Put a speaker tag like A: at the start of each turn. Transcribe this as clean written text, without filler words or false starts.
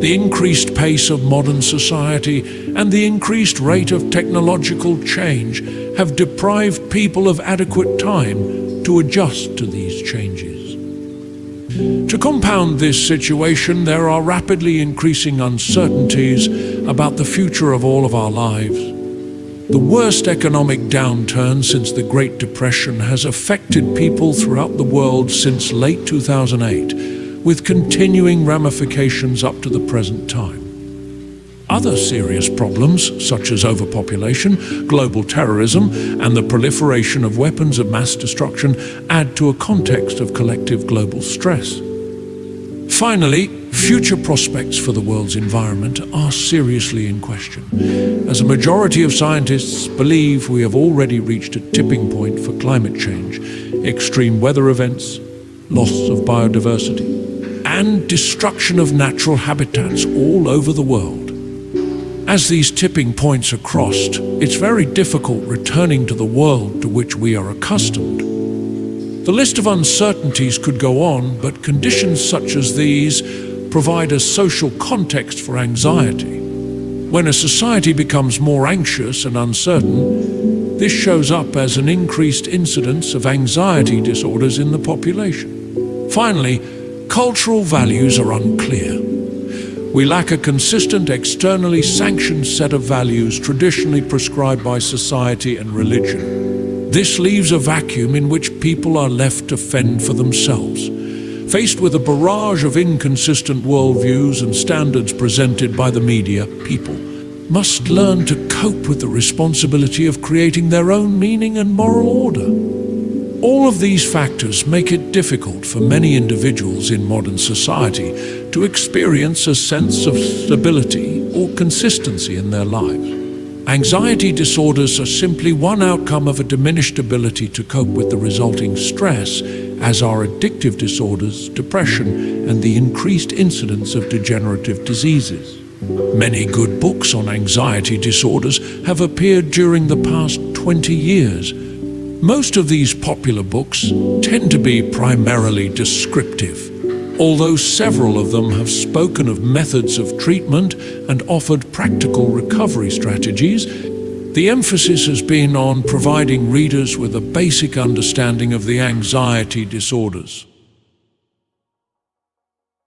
A: The increased pace of modern society and the increased rate of technological change have deprived people of adequate time to adjust to these changes. To compound this situation, there are rapidly increasing uncertainties about the future of all of our lives. The worst economic downturn since the Great Depression has affected people throughout the world since late 2008, with continuing ramifications up to the present time. Other serious problems, such as overpopulation, global terrorism, and the proliferation of weapons of mass destruction, add to a context of collective global stress. Finally, future prospects for the world's environment are seriously in question, as a majority of scientists believe we have already reached a tipping point for climate change, extreme weather events, loss of biodiversity, and destruction of natural habitats all over the world. As these tipping points are crossed, it's very difficult returning to the world to which we are accustomed. The list of uncertainties could go on, but conditions such as these provide a social context for anxiety. When a society becomes more anxious and uncertain, this shows up as an increased incidence of anxiety disorders in the population. Finally, cultural values are unclear. We lack a consistent, externally sanctioned set of values traditionally prescribed by society and religion. This leaves a vacuum in which people are left to fend for themselves. Faced with a barrage of inconsistent worldviews and standards presented by the media, people must learn to cope with the responsibility of creating their own meaning and moral order. All of these factors make it difficult for many individuals in modern society to experience a sense of stability or consistency in their lives. Anxiety disorders are simply one outcome of a diminished ability to cope with the resulting stress, as are addictive disorders, depression, and the increased incidence of degenerative diseases. Many good books on anxiety disorders have appeared during the past 20 years. Most of these popular books tend to be primarily descriptive, although several of them have spoken of methods of treatment and offered practical recovery strategies. The emphasis has been on providing readers with a basic understanding of the anxiety disorders.